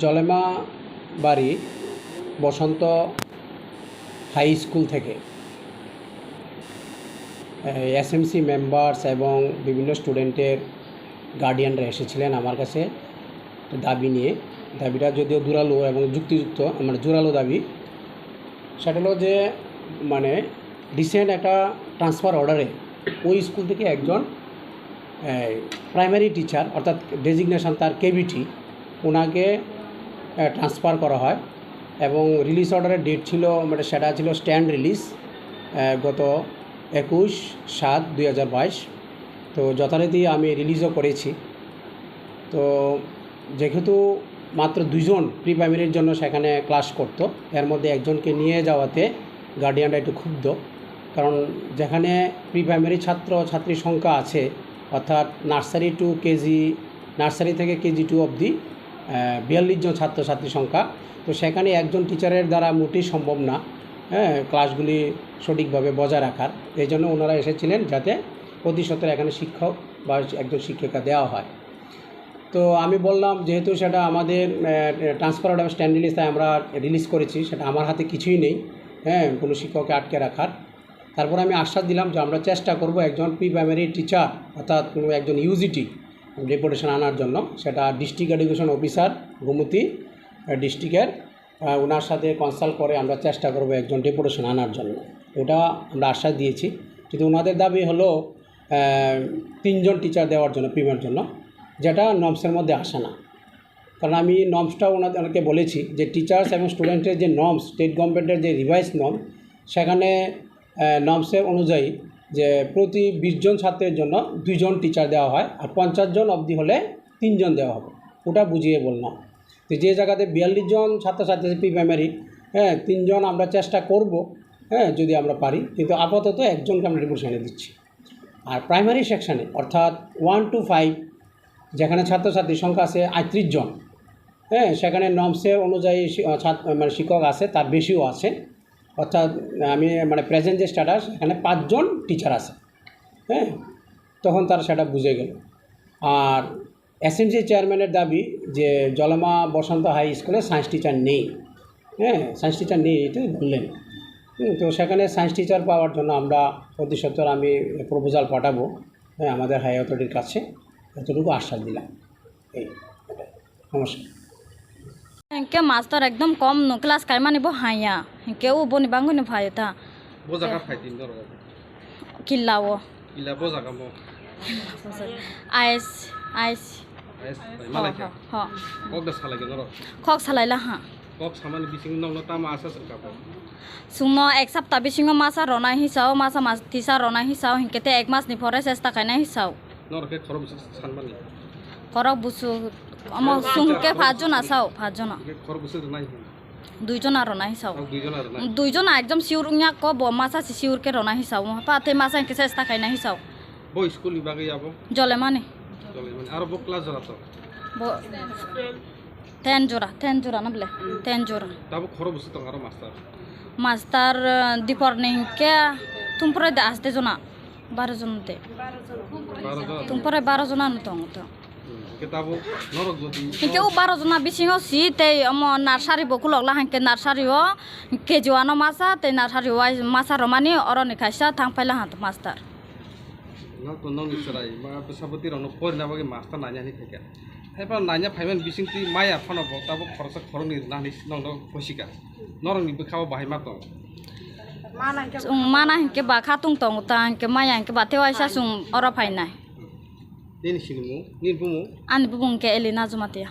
জলেমা বাড়ি বসন্ত high school থেকে SMC members এবং বিভিন্ন স্টুডেন্টের গার্ডিয়ানরা এসেছিলেন আমার কাছে দাবি নিয়ে। দাবিটা যদিও জোরালো এবং যুক্তিযুক্ত, মানে জোরালো দাবি। সেটা হলো যে মানে রিসেন্ট একটা ট্রান্সফার অর্ডারে ওই স্কুল থেকে একজন প্রাইমারি টিচার অর্থাৎ ডেজিগনেশন তার কেবিটি ওনাকে ট্রান্সফার করা হয় এবং রিলিজ অর্ডারের ডেট ছিল মানে সেটা ছিল স্ট্যান্ড রিলিজ গত 21/7/2022। তো যথারীতি আমি রিলিজও করেছি। তো যেহেতু মাত্র 2জন প্রি প্রাইমারির জন্য সেখানে ক্লাস করতো, এর মধ্যে একজনকে নিয়ে যাওয়াতে গার্ডিয়ানরা একটু ক্ষুব্ধ, কারণ যেখানে প্রি প্রাইমারি ছাত্রছাত্রীর সংখ্যা আছে অর্থাৎ নার্সারি টু কেজি, নার্সারি থেকে কেজি 2 অবধি 42 জন ছাত্রছাত্রীর সংখ্যা। তো সেখানে একজন টিচারের দ্বারা মোটেই সম্ভব না ক্লাসগুলি সঠিকভাবে বজায় রাখার। এই জন্য ওনারা এসেছিলেন যাতে প্রতি সপ্তাহে এখানে শিক্ষক বা একজন শিক্ষিকা দেওয়া হয়। তো আমি বললাম যেহেতু সেটা আমাদের ট্রান্সফার অর্ডার স্ট্যান্ড রিলিজ, তাই আমরা রিলিজ করেছি, সেটা আমার হাতে কিছুই নেই কোনো শিক্ষককে আটকে রাখার। তারপর আমি আশ্বাস দিলাম যে আমরা চেষ্টা করব একজন প্রি প্রাইমারি টিচার অর্থাৎ কোনো একজন ইউজিটি ডেপুটেশন আনার জন্য। সেটা ডিস্ট্রিক্ট এডুকেশন অফিসার গোমতী ডিস্ট্রিক্টের ওনার সাথে কনসাল্ট করে আমরা চেষ্টা করব একজন ডেপুটেশন আনার জন্য। ওটা আমরা আশ্বাস দিয়েছি। কিন্তু ওনাদের দাবি হলো 3জন টিচার দেওয়ার জন্য প্রিমিয়ার জন্য, যেটা নর্মসের মধ্যে আসে না। কারণ আমি নর্মসটাও ওনাদেরকে বলেছি যে টিচার্স এবং স্টুডেন্টের যে নর্মস, স্টেট গভর্নমেন্টের যে রিভাইজ নর্ম, সেখানে নর্মসের অনুযায়ী যে প্রতি 20 জন ছাত্রের জন্য 2জন টিচার দেওয়া হয়, আর 50 জন অবধি হলে 3জন দেওয়া হবে। ওটা বুঝিয়ে বললাম। তো যে জায়গাতে 42 জন ছাত্রছাত্রী প্রি প্রাইমারি, 3জন আমরা চেষ্টা করব যদি আমরা পারি, কিন্তু আপাতত একজনকে আমরা ডেপুটেশনে দিচ্ছি। আর প্রাইমারি সেকশানে অর্থাৎ 1 to 5 যেখানে ছাত্রছাত্রীর সংখ্যা আছে 38 জন, সেখানে নর্মসের অনুযায়ী মানে শিক্ষক আছে, তার বেশিও আছে। অর্থাৎ আমি মানে প্রেজেন্ট যে স্ট্যাটাস, এখানে 5জন টিচার আছে। তখন তারা সেটা বুঝে গেল। আর এসএমসি চেয়ারম্যানের দাবি যে জলেমা বসন্ত হাই স্কুলে সায়েন্স টিচার নেই, সায়েন্স টিচার নেই এটা বললেন। তো সেখানে সায়েন্স টিচার পাওয়ার জন্য আমরা প্রতি সপ্তাহে আমি প্রপোজাল পাঠাবো আমাদের হাই অথরিটির কাছে, এতটুকু আশ্বাস দিলাম। এই নমস্কার। इनके मास्टर एकदम कम नो क्लास काय माने बो हाया इनके उ बोनि बांगो नि फायता बोजा का फाइटिंग दर किल्लावो किला बोजा का मो आइस आइस आइस मालाय के ह कक द साला के दर खक सालायला हा कक सामान बिसिंग नंग ता मासा सरका बो सुनो एक सप्ताह बिसिंगो मासा रना हिसाव मासा मास तिसा रना हिसाव हिनकेते एक मास नि फरे चेष्टा खायना हिसाव नर के खरब सानबानि खरब बुसु अम सुंके 5 জন আসাও 5 জন के खरब बुसु নাই 2 জন আর রনা হিসাব 2 জন একদম sure nya ko bo masa siur ke rona hisaw paate masa ke chesta khaina hisaw bo school ibage yabo jole mane আর bo class jara to bo 10 jora na bele 10 jora tabo खरब बुसु tong aro master dipor ning ke tumpore de asde jona 12 John te 12 John tumpore 12 jona no tong to কেতাবো নরক গতি ke u 12 jona bisingo si te amo nursery bokulok la hanke nursery o kejuano masa te nursery wise masa romani oroni khaisa thangpaila han master না তো নন নিসরাই মা পেশাপতি রন পরিনা বাগে master Naiya নি থেকে হাইপা নাইয়া ফাইমেন বিসিংতি মায়া ফনব তাবো খরচ খরনি নানি নং কইছিকা নরং নি বখাও বাহাই মা তো mana hanke ba khatung tong ta hanke maya hanke ba tewaisa sung ora phainai ni sinmu ni bumu ani bubung ke elina jumatia